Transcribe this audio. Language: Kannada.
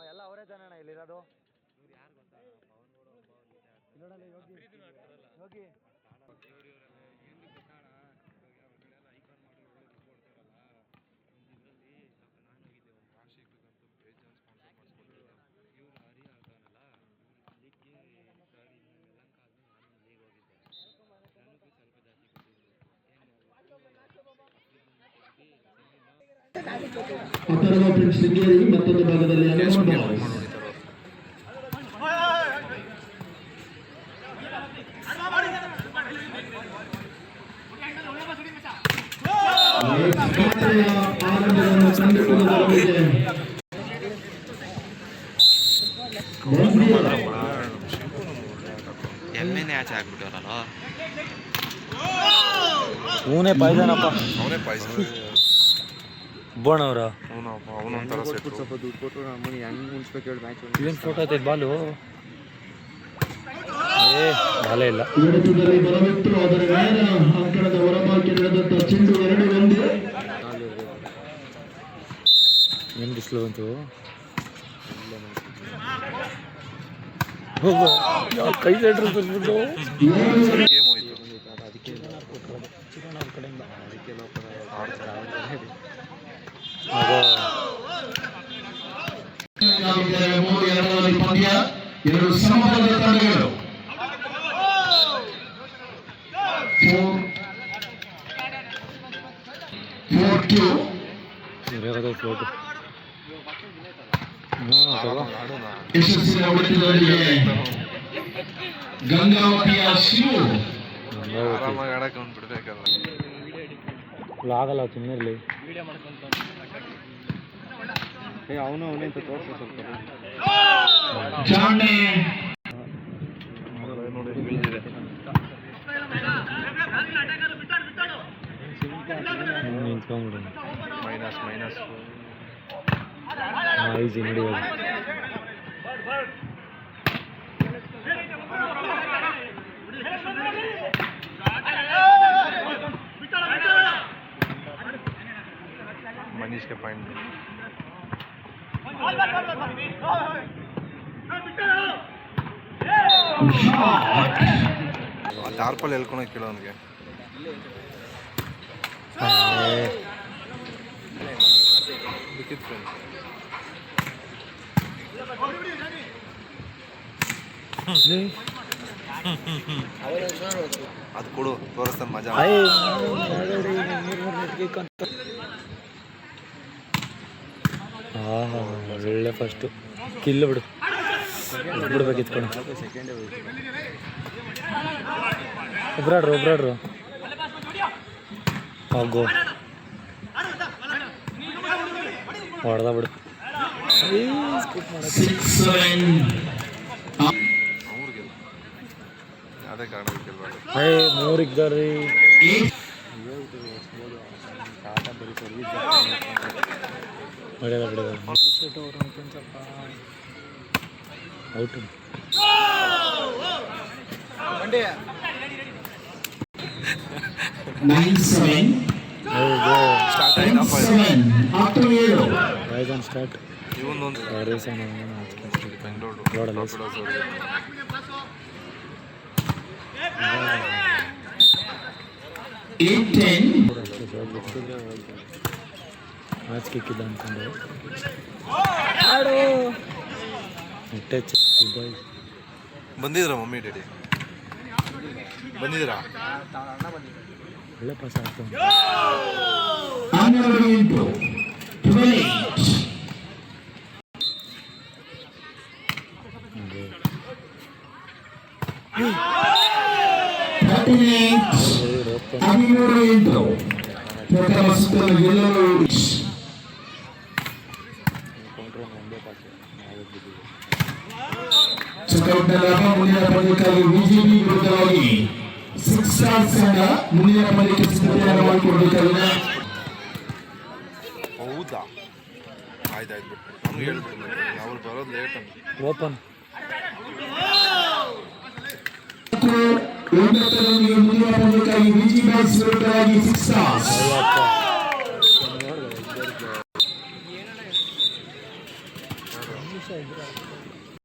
ಎಲ್ಲ ಅವರೇ ತಾನಣ್ಣ ಇಲ್ಲಿರೋದು. ಯೋಗಿ ಶೃಂಗೇರಿ ಮತ್ತೊಂದು ಭಾಗದಲ್ಲಿ ಎಮ್ಮೆನೇ ಆಚೆ ಹಾಕ್ಬಿಟ್ಟವರಲ್ಲ. ಅವನೇ ಪಾಯ್ದಾನಪ್ಪ, ಅವನೇ ಪಾಯ್ಸ ಬೋಣವ್ರ ಅವನೊಂಥರ ಸ್ವಲ್ಪ ದುಡ್ಡು ಕೊಟ್ಟು ನಮ್ಮನೆ ಹೆಂಗೆ ಮುನ್ಸ್ಬೇಕು ಹೇಳಿ ಮ್ಯಾಚ್. ಇವೇನು ಫೋಟೋ ಐತೆ ಬಾಲು? ಬಾಲೇ ಇಲ್ಲ. ಏನು ಬಿಸಿಲು ಬಂತು? ಕೈ ಸೆಟ್ರು ಬಂದ್ಬಿಟ್ಟು ಅದಕ್ಕೆ ಅವ್ರ ಕಡೆಯಿಂದ ಅದಕ್ಕೆ ಎರಡು ಸಮಬಲದ ತಂಡಗಳು. ಯಶಸ್ಸಿನ ಹೊಡೆತದೊಂದಿಗೆ ಗಂಗಾವತಿಯ ಶಿವು ಆಗಲ್ಲ ಸುಮ್ಮನೆ ಅವನು ಅಂತ ತೋರಿಸ ಸ್ವಲ್ಪ ನಿಂತ್ಕೊಂಡ್ಬಿಡು. ಮೈನಸ್ ಈಸಿ ನೋಡಿ. ಮನೀಷ್ಗೆ ಪಾಯಿಂಟ್. ಟಾರ್ಪಲ್ ಹೇಳ್ಕೊಳಕ್ ಕೇಳೋ ಅವನಿಗೆ. ಅದು ಕೊಡು, ತೋರಿಸ್ತಾನೆ ಮಜಾ. ಒಳ್ಳೆ ಫಸ್ಟು ಕಿಲ್ಲು ಬಿಡು, ಬಿಡ್ಬೇಕು ಇತ್ಕೊಂಡು. ಒಬ್ರಾಡ್ರು ಹೋಗೋ ಹೊಡೆದ ಬಿಡು. ಅದೇ ಕಾರಣ ಮೂರಿದ್ದಾರ್ರಿ. ಹೊಡೆದ ಬಿಡೋದು ಔಟು. ಸ್ಟಾರ್ಟ್ ಇವನೊಂದು ಬೆಂಗಳೂರು ಮ್ಯಾಚ್ ಕಿಕ್ಕಿದ್ದ ಅಂದ್ಕೊಂಡು ಬಂದಿದ್ರ ಮಮ್ಮಿ ಡ್ಯಾಡಿ ಬಂದಿದ್ದೀರಾ? ಒಳ್ಳೆ ಪಾಸ್ ಆಗ್ತದೆ. ಮುಂದಿನ ಪಂದ್ಯಕ್ಕಾಗಿ ಬಿಜೆಪಿ ವಿರುದ್ಧವಾಗಿ 6 ಸ್ಟಾರ್ಸ್ ತಂಡ ಮುಂದಿನ ಪಂದ್ಯಕ್ಕೆ ಸಿದ್ಧತೆಯನ್ನು ಮಾಡಿಕೊಳ್ಳಬೇಕಾಗಿದೆ. ಹೌದಾ? ಆಯ್ತಾಯ್ತು ಬಿಟ್ಟು ನಮ್ಗೆ ಹೇಳ್ಬಿಟ್ಟು ಅವ್ರು ಬರೋದು ಲೇಟ್ ಅಂತ. ಓಪನ್ ಮುಂದಿನ ಪಂದ್ಯಕ್ಕಾಗಿ ಬಿಜಿ ಬ್ಯಾಟ್ಸ್ ವಿರುದ್ಧವಾಗಿ 6 ಸ್ಟಾರ್ಸ್ ನಿಮಿಷ ಇದ್ರೆ